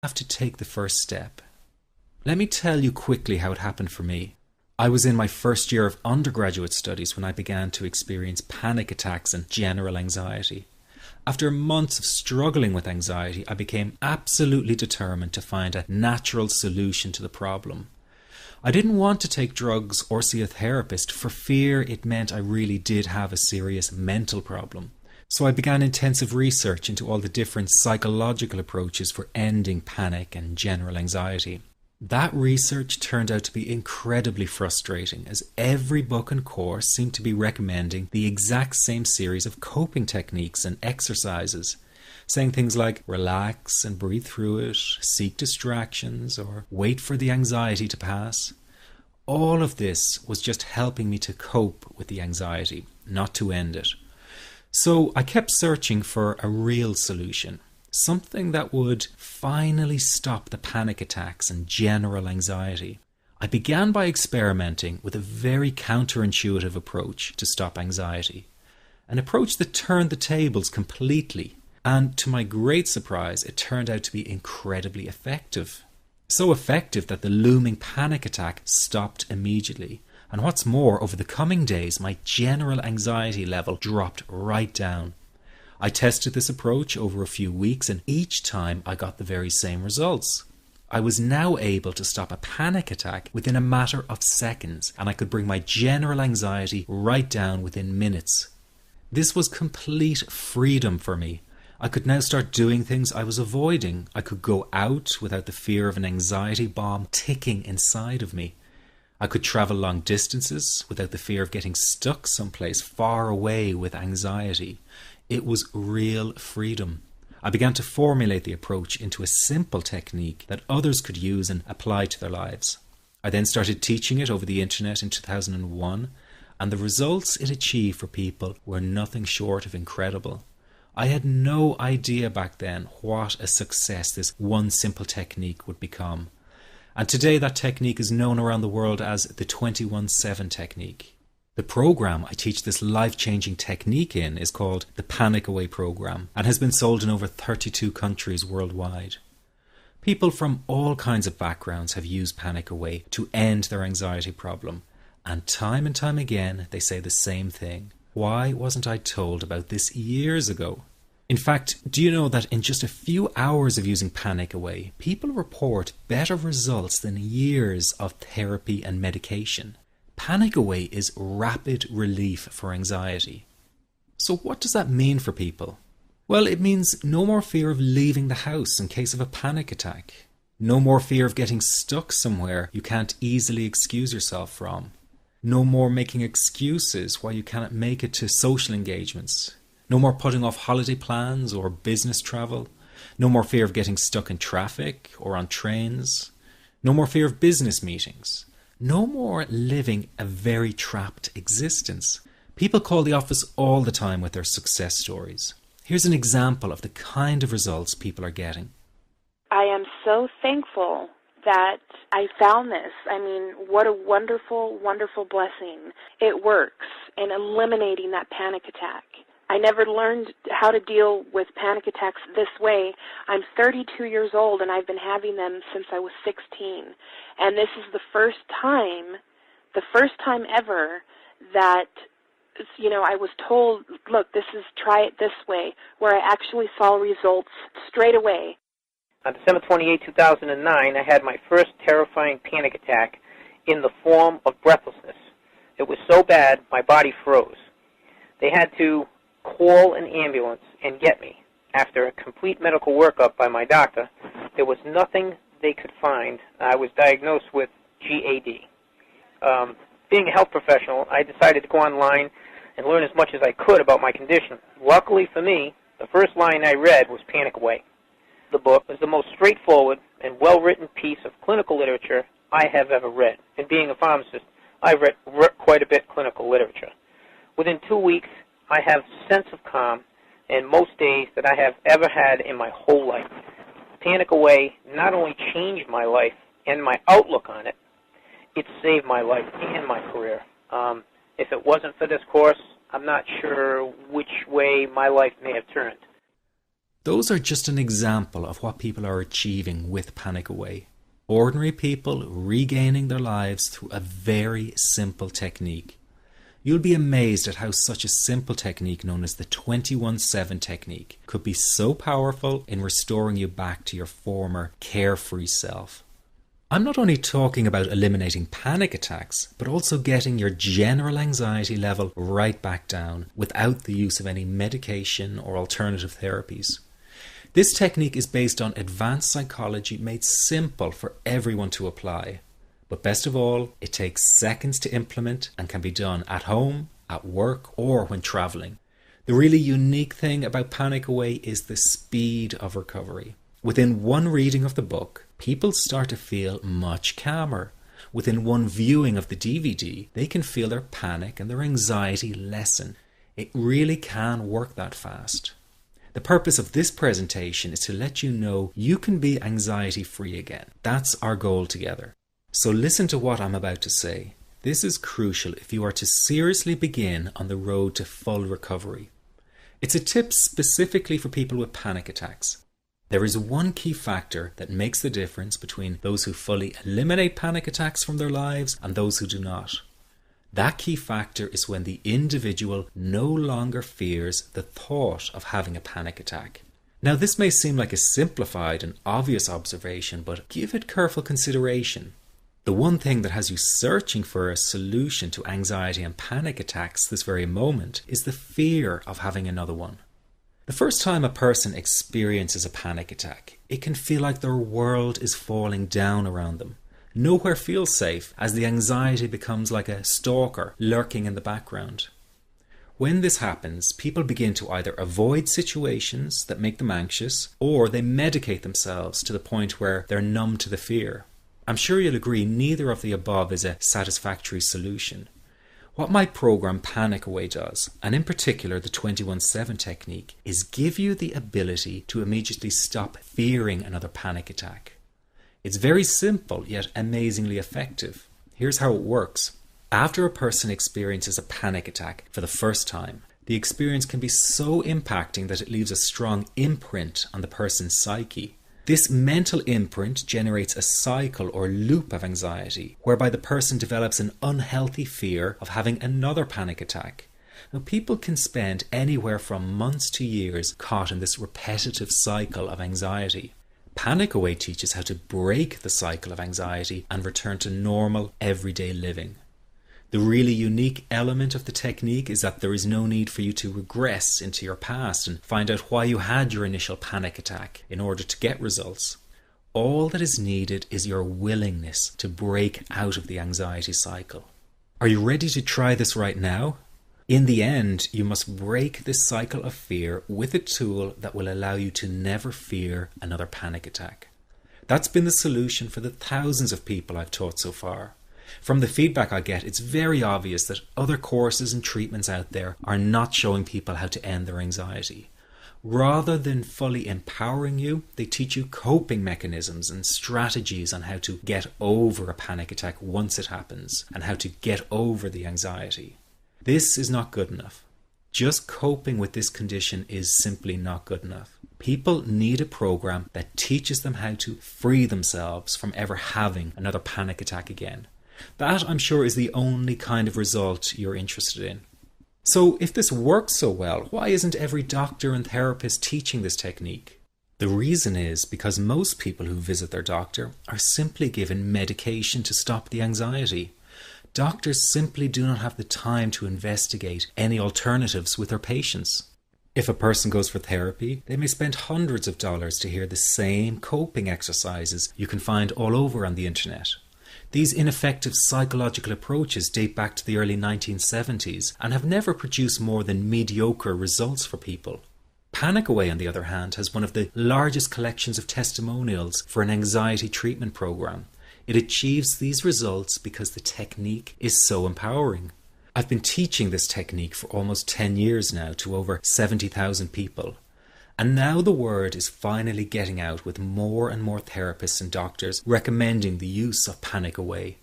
have to take the first step. Let me tell you quickly how it happened for me. I was in my first year of undergraduate studies when I began to experience panic attacks and general anxiety. After months of struggling with anxiety, I became absolutely determined to find a natural solution to the problem. I didn't want to take drugs or see a therapist for fear it meant I really did have a serious mental problem. So I began intensive research into all the different psychological approaches for ending panic and general anxiety. That research turned out to be incredibly frustrating, as every book and course seemed to be recommending the exact same series of coping techniques and exercises, saying things like relax and breathe through it, seek distractions, or wait for the anxiety to pass. All of this was just helping me to cope with the anxiety, not to end it. So I kept searching for a real solution. Something that would finally stop the panic attacks and general anxiety. I began by experimenting with a very counterintuitive approach to stop anxiety. An approach that turned the tables completely. And to my great surprise, it turned out to be incredibly effective. So effective that the looming panic attack stopped immediately. And what's more, over the coming days, my general anxiety level dropped right down. I tested this approach over a few weeks, and each time I got the very same results. I was now able to stop a panic attack within a matter of seconds, and I could bring my general anxiety right down within minutes. This was complete freedom for me. I could now start doing things I was avoiding. I could go out without the fear of an anxiety bomb ticking inside of me. I could travel long distances without the fear of getting stuck someplace far away with anxiety. It was real freedom. I began to formulate the approach into a simple technique that others could use and apply to their lives. I then started teaching it over the internet in 2001, and the results it achieved for people were nothing short of incredible. I had no idea back then what a success this one simple technique would become. And today that technique is known around the world as the 21-7 technique. The program I teach this life-changing technique in is called the Panic Away program and has been sold in over 32 countries worldwide. People from all kinds of backgrounds have used Panic Away to end their anxiety problem, and time again they say the same thing. Why wasn't I told about this years ago? In fact, do you know that in just a few hours of using Panic Away, people report better results than years of therapy and medication? Panic Away is rapid relief for anxiety. So what does that mean for people? Well, it means no more fear of leaving the house in case of a panic attack. No more fear of getting stuck somewhere you can't easily excuse yourself from. No more making excuses why you cannot make it to social engagements. No more putting off holiday plans or business travel. No more fear of getting stuck in traffic or on trains. No more fear of business meetings. No more living a very trapped existence. People call the office all the time with their success stories. Here's an example of the kind of results people are getting. I am so thankful that I found this. I mean, what a wonderful, wonderful blessing. It works in eliminating that panic attack. I never learned how to deal with panic attacks this way. I'm 32 years old, and I've been having them since I was 16. And this is the first time ever that, I was told, look, try it this way, where I actually saw results straight away. On December 28, 2009, I had my first terrifying panic attack in the form of breathlessness. It was so bad, my body froze. They had to call an ambulance and get me. After a complete medical workup by my doctor, there was nothing they could find. I was diagnosed with GAD. Being a health professional, I decided to go online and learn as much as I could about my condition. Luckily for me, the first line I read was Panic Away. The book was the most straightforward and well-written piece of clinical literature I have ever read. And being a pharmacist, I've read quite a bit of clinical literature. Within 2 weeks, I have a sense of calm in most days that I have ever had in my whole life. Panic Away not only changed my life and my outlook on it, it saved my life and my career. If it wasn't for this course, I'm not sure which way my life may have turned. Those are just an example of what people are achieving with Panic Away. Ordinary people regaining their lives through a very simple technique. You'll be amazed at how such a simple technique known as the 21-7 technique could be so powerful in restoring you back to your former carefree self. I'm not only talking about eliminating panic attacks, but also getting your general anxiety level right back down without the use of any medication or alternative therapies. This technique is based on advanced psychology made simple for everyone to apply. But best of all, it takes seconds to implement and can be done at home, at work, or when traveling. The really unique thing about Panic Away is the speed of recovery. Within one reading of the book, people start to feel much calmer. Within one viewing of the DVD, they can feel their panic and their anxiety lessen. It really can work that fast. The purpose of this presentation is to let you know you can be anxiety-free again. That's our goal together. So listen to what I'm about to say. This is crucial if you are to seriously begin on the road to full recovery. It's a tip specifically for people with panic attacks. There is one key factor that makes the difference between those who fully eliminate panic attacks from their lives and those who do not. That key factor is when the individual no longer fears the thought of having a panic attack. Now, this may seem like a simplified and obvious observation, but give it careful consideration. The one thing that has you searching for a solution to anxiety and panic attacks this very moment is the fear of having another one. The first time a person experiences a panic attack, it can feel like their world is falling down around them. Nowhere feels safe as the anxiety becomes like a stalker lurking in the background. When this happens, people begin to either avoid situations that make them anxious, or they medicate themselves to the point where they're numb to the fear. I'm sure you'll agree neither of the above is a satisfactory solution. What my program Panic Away does, and in particular the 21-7 technique, is give you the ability to immediately stop fearing another panic attack. It's very simple yet amazingly effective. Here's how it works. After a person experiences a panic attack for the first time, the experience can be so impacting that it leaves a strong imprint on the person's psyche. This mental imprint generates a cycle or loop of anxiety, whereby the person develops an unhealthy fear of having another panic attack. Now, people can spend anywhere from months to years caught in this repetitive cycle of anxiety. Panic Away teaches how to break the cycle of anxiety and return to normal, everyday living. The really unique element of the technique is that there is no need for you to regress into your past and find out why you had your initial panic attack in order to get results. All that is needed is your willingness to break out of the anxiety cycle. Are you ready to try this right now? In the end, you must break this cycle of fear with a tool that will allow you to never fear another panic attack. That's been the solution for the thousands of people I've taught so far. From the feedback I get, it's very obvious that other courses and treatments out there are not showing people how to end their anxiety. Rather than fully empowering you, they teach you coping mechanisms and strategies on how to get over a panic attack once it happens and how to get over the anxiety. This is not good enough. Just coping with this condition is simply not good enough. People need a program that teaches them how to free themselves from ever having another panic attack again. That, I'm sure, is the only kind of result you're interested in. So if this works so well, why isn't every doctor and therapist teaching this technique? The reason is because most people who visit their doctor are simply given medication to stop the anxiety. Doctors simply do not have the time to investigate any alternatives with their patients. If a person goes for therapy, they may spend hundreds of dollars to hear the same coping exercises you can find all over on the internet. These ineffective psychological approaches date back to the early 1970s and have never produced more than mediocre results for people. Panic Away, on the other hand, has one of the largest collections of testimonials for an anxiety treatment program. It achieves these results because the technique is so empowering. I've been teaching this technique for almost 10 years now to over 70,000 people. And now the word is finally getting out with more and more therapists and doctors recommending the use of Panic Away.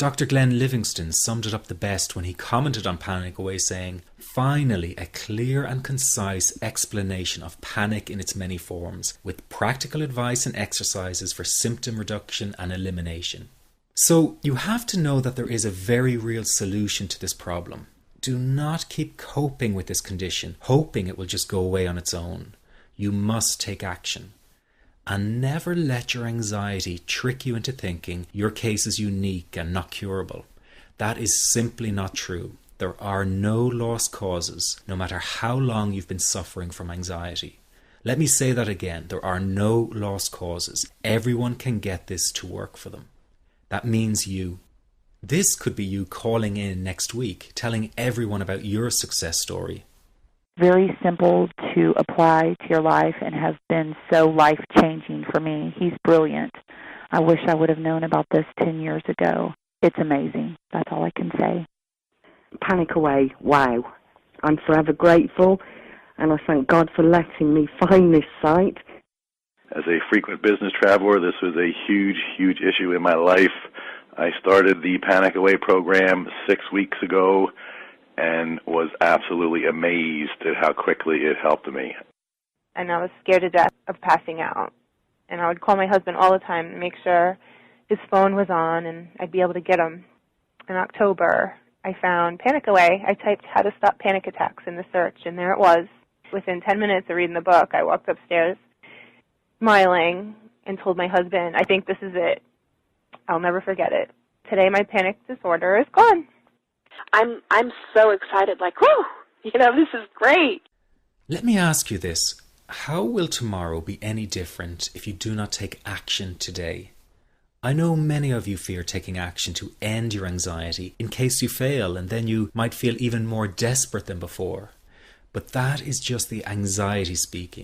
Dr. Glenn Livingston summed it up the best when he commented on Panic Away, saying, "Finally, a clear and concise explanation of panic in its many forms, with practical advice and exercises for symptom reduction and elimination." So you have to know that there is a very real solution to this problem. Do not keep coping with this condition, hoping it will just go away on its own. You must take action. And never let your anxiety trick you into thinking your case is unique and not curable. That is simply not true. There are no lost causes, no matter how long you've been suffering from anxiety. Let me say that again. There are no lost causes. Everyone can get this to work for them. That means you. This could be you calling in next week, telling everyone about your success story. Very simple to apply to your life and has been so life-changing for me. He's brilliant. I wish I would have known about this 10 years ago. It's amazing. That's all I can say. Panic Away, wow. I'm forever grateful, and I thank God for letting me find this site. As a frequent business traveler, this was a huge, huge issue in my life. I started the Panic Away program 6 weeks ago and was absolutely amazed at how quickly it helped me. And I was scared to death of passing out. And I would call my husband all the time to make sure his phone was on and I'd be able to get him. In October, I found Panic Away. I typed "how to stop panic attacks" in the search, and there it was. Within 10 minutes of reading the book, I walked upstairs smiling and told my husband, "I think this is it. I'll never forget it. Today my panic disorder is gone." I'm so excited, like, whoo, this is great. Let me ask you this. How will tomorrow be any different if you do not take action today? I know many of you fear taking action to end your anxiety in case you fail, and then you might feel even more desperate than before. But that is just the anxiety speaking.